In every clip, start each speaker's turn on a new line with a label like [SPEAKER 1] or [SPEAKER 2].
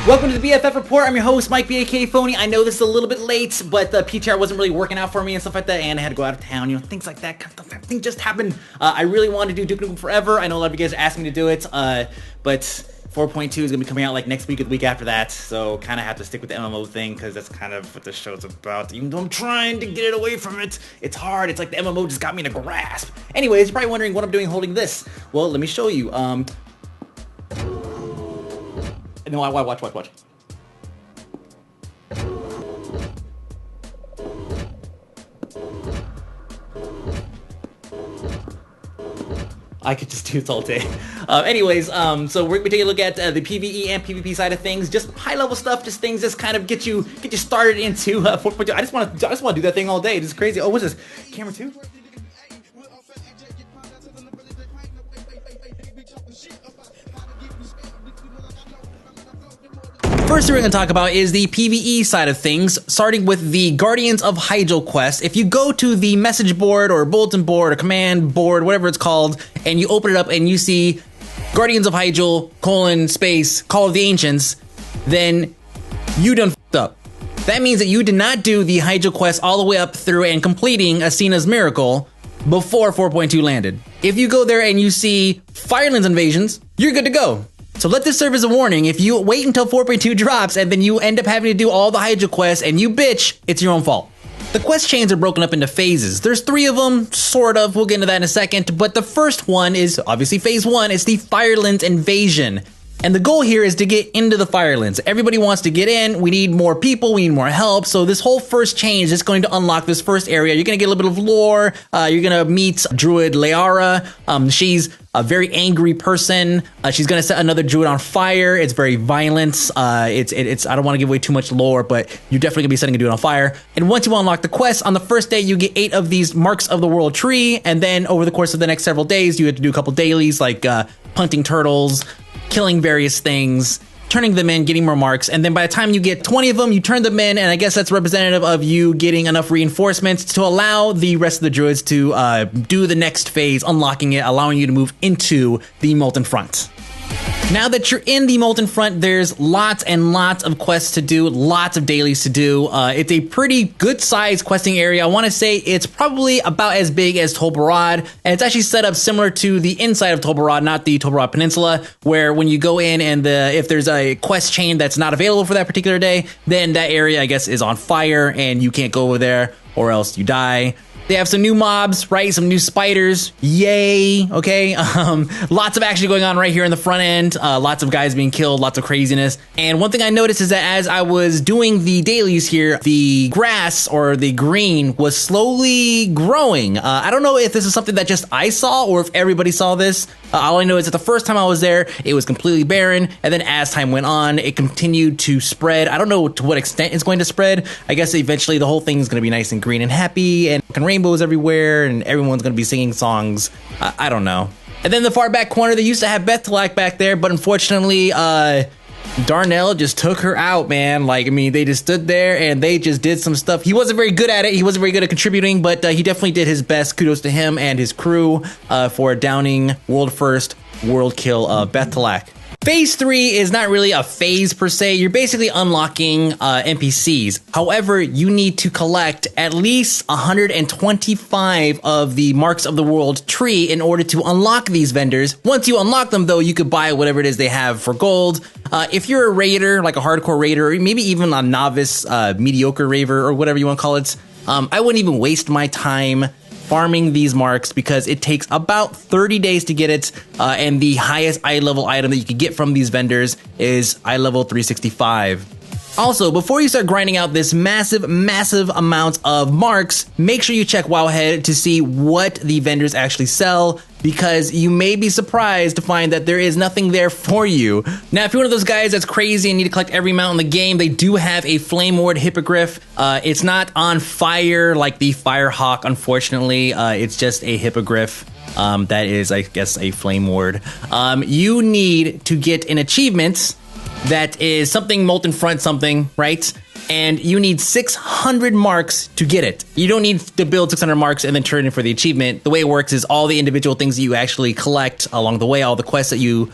[SPEAKER 1] Welcome to the BFF Report. I'm your host, Mike B.A.K. Phony. I know this is a little bit late, but the PTR wasn't really working out for me and stuff like that, and I had to go out of town, things like that. Things just happened. I really wanted to do Duke Nukem Forever. I know a lot of you guys asked me to do it, but 4.2 is going to be coming out like next week or the week after that, so kind of have to stick with the MMO thing, because that's kind of what this show's about. Even though I'm trying to get it away from it, it's hard. It's like the MMO just got me in a grasp. Anyways, you're probably wondering what I'm doing holding this. Well, let me show you. No, watch. I could just do this all day. Anyways, so we're gonna take a look at the PvE and PvP side of things. Just high-level stuff, just things just kind of get you started into 4.2. I just want to do that thing all day. This is crazy. Oh, what's this? Camera 2? First thing we're going to talk about is the PvE side of things, starting with the Guardians of Hyjal quest. If you go to the message board or bulletin board or command board, whatever it's called, and you open it up and you see Guardians of Hyjal, / Call of the Ancients, then you done f***ed up. That means that you did not do the Hyjal quest all the way up through and completing Asina's Miracle before 4.2 landed. If you go there and you see Firelands invasions, you're good to go. So let this serve as a warning. If you wait until 4.2 drops and then you end up having to do all the Hyjal quests and you bitch, it's your own fault. The quest chains are broken up into phases. There's 3 of them, sort of. We'll get into that in a second. But the first one is obviously phase 1. It's the Firelands invasion. And the goal here is to get into the Firelands. Everybody wants to get in. We need more people. We need more help. So this whole first change is going to unlock this first area. You're going to get a little bit of lore. You're going to meet Druid Leara. She's a very angry person. She's going to set another druid on fire. It's very violent. It's I don't want to give away too much lore, but you're definitely going to be setting a druid on fire. And once you unlock the quest, on the first day, you get 8 of these Marks of the World tree. And then over the course of the next several days, you have to do a couple dailies like hunting turtles, killing various things, turning them in, getting more marks, and then by the time you get 20 of them, you turn them in, and I guess that's representative of you getting enough reinforcements to allow the rest of the druids to do the next phase, unlocking it, allowing you to move into the Molten Front. Now that you're in the Molten Front, there's lots and lots of quests to do, lots of dailies to do. It's a pretty good-sized questing area. I want to say it's probably about as big as Tol Barad, and it's actually set up similar to the inside of Tol Barad, not the Tol Barad Peninsula, where when you go in and if there's a quest chain that's not available for that particular day, then that area, I guess, is on fire, and you can't go over there, or else you die. They have some new mobs, right? Some new spiders. Yay. Okay. Lots of action going on right here in the front end. Lots of guys being killed, lots of craziness. And one thing I noticed is that as I was doing the dailies here, the grass or the green was slowly growing. I don't know if this is something that just I saw or if everybody saw this. All I know is that the first time I was there, it was completely barren. And then as time went on, it continued to spread. I don't know to what extent it's going to spread. I guess eventually the whole thing is going to be nice and green and happy and rainbows everywhere and everyone's going to be singing songs. I don't know. And then the far back corner, they used to have Bethelak back there, but unfortunately, Darnell just took her out, man. Like, I mean, they just stood there and they just did some stuff. He wasn't very good at it. He wasn't very good at contributing, but he definitely did his best. Kudos to him and his crew for downing world first world kill Bethelak. Phase 3 is not really a phase per se. You're basically unlocking NPCs. However, you need to collect at least 125 of the Marks of the World tree in order to unlock these vendors. Once you unlock them, though, you could buy whatever it is they have for gold. If you're a raider, like a hardcore raider, or maybe even a novice, mediocre raver, or whatever you want to call it, I wouldn't even waste my time farming these marks because it takes about 30 days to get it, and the highest eye level item that you can get from these vendors is eye level 365. Also, before you start grinding out this massive amount of marks, make sure you check Wowhead to see what the vendors actually sell, because you may be surprised to find that there is nothing there for you. Now, if you're one of those guys that's crazy and need to collect every mount in the game, they do have a Flame Ward Hippogriff. It's not on fire like the Firehawk, unfortunately. It's just a Hippogriff. That is, I guess, a Flame Ward. You need to get an achievement that is something Molten Front something, right? and you need 600 marks to get it. You don't need to build 600 marks and then turn in for the achievement. The way it works is all the individual things that you actually collect along the way, all the quests that you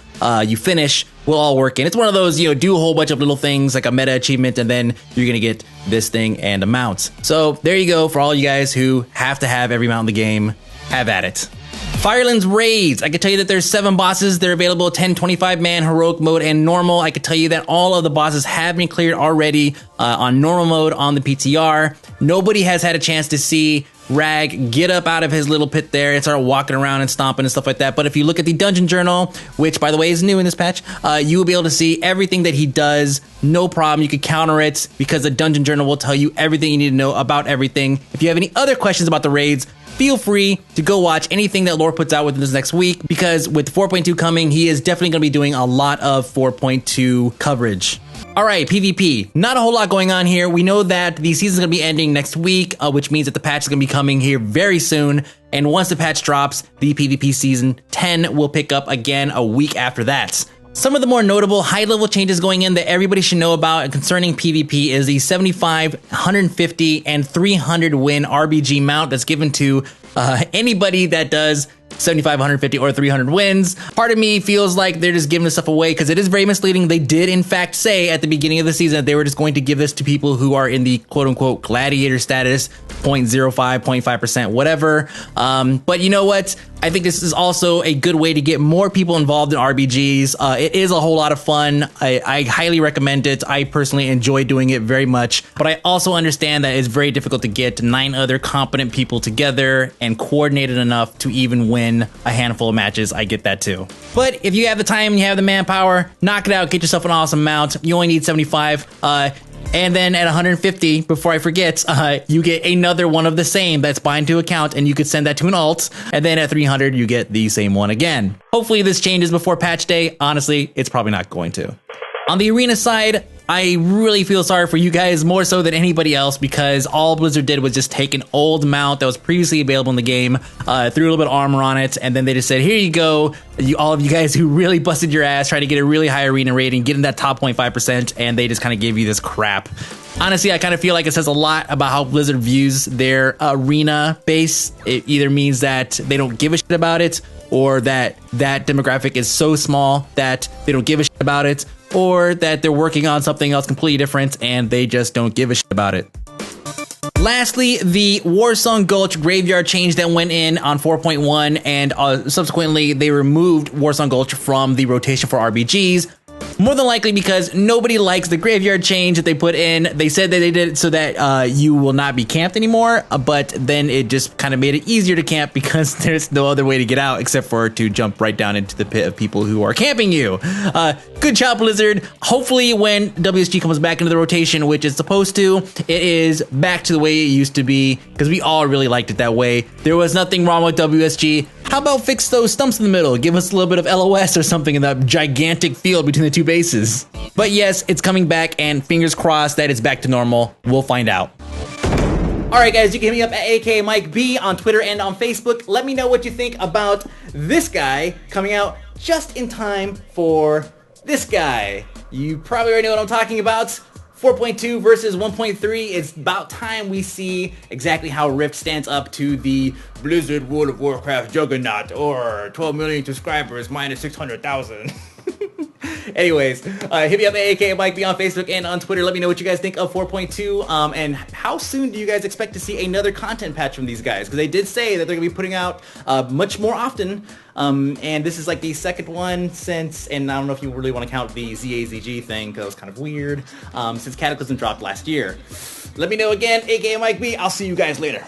[SPEAKER 1] finish will all work in. It's one of those, you know, do a whole bunch of little things like a meta achievement, and then you're gonna get this thing and a mount. So there you go for all you guys who have to have every mount in the game. Have at it. Firelands raids. I can tell you that there's 7 bosses. They're available 10, 25 man, heroic mode, and normal. I can tell you that all of the bosses have been cleared already on normal mode on the PTR. Nobody has had a chance to see Rag get up out of his little pit there and start walking around and stomping and stuff like that. But if you look at the dungeon journal, which by the way is new in this patch, you will be able to see everything that he does. No problem. You can counter it because the dungeon journal will tell you everything you need to know about everything. If you have any other questions about the raids, feel free to go watch anything that Lore puts out within this next week, because with 4.2 coming, he is definitely going to be doing a lot of 4.2 coverage. All right, PvP. Not a whole lot going on here. We know that the season's going to be ending next week, which means that the patch is going to be coming here very soon. And once the patch drops, the PvP season 10 will pick up again a week after that. Some of the more notable high-level changes going in that everybody should know about concerning PvP is the 75, 150, and 300 win RBG mount that's given to anybody that does 75, 150, or 300 wins. Part of me feels like they're just giving this stuff away because it is very misleading. They did, in fact, say at the beginning of the season that they were just going to give this to people who are in the quote-unquote gladiator status, 0.05, 0.5%, whatever. But you know what? I think this is also a good way to get more people involved in RBGs. It is a whole lot of fun. I highly recommend it. I personally enjoy doing it very much, but I also understand that it's very difficult to get 9 other competent people together and coordinated enough to even win a handful of matches. I get that too. But if you have the time and you have the manpower, knock it out, get yourself an awesome mount. You only need 75. And then at 150, before I forget, you get another one of the same that's bind to account, and you could send that to an alt. And then at 300, you get the same one again. Hopefully this changes before patch day. Honestly, it's probably not going to. On the arena side, I really feel sorry for you guys more so than anybody else, because all Blizzard did was just take an old mount that was previously available in the game, threw a little bit of armor on it, and then they just said, here you go, all of you guys who really busted your ass trying to get a really high arena rating, get in that top 0.5%, and they just kind of gave you this crap. Honestly, I kind of feel like it says a lot about how Blizzard views their arena base. It either means that they don't give a shit about it, or that that demographic is so small that they don't give a shit about it, or that they're working on something else completely different and they just don't give a shit about it. Lastly, the Warsong Gulch graveyard change that went in on 4.1, and subsequently they removed Warsong Gulch from the rotation for RBGs. More than likely because nobody likes the graveyard change that they put in. They said that they did it so that you will not be camped anymore, but then it just kind of made it easier to camp because there's no other way to get out except for to jump right down into the pit of people who are camping you. Good job, Blizzard. Hopefully when WSG comes back into the rotation, which it's supposed to, it is back to the way it used to be, because we all really liked it that way. There was nothing wrong with WSG. How about fix those stumps in the middle? Give us a little bit of LOS or something in that gigantic field between the two bases. But yes, it's coming back, and fingers crossed that it's back to normal. We'll find out. All right, guys, you can hit me up at AK Mike B on Twitter and on Facebook. Let me know what you think about this guy coming out just in time for this guy. You probably already know what I'm talking about. 4.2 versus 1.3. It's about time we see exactly how Rift stands up to the Blizzard World of Warcraft juggernaut, or 12 million subscribers minus 600,000. Anyways, hit me up at AK Mike B on Facebook and on Twitter. Let me know what you guys think of 4.2, and how soon do you guys expect to see another content patch from these guys? Because they did say that they're going to be putting out much more often, and this is like the second one since, and I don't know if you really want to count the ZAZG thing, because it was kind of weird, since Cataclysm dropped last year. Let me know again, AK Mike B. I'll see you guys later.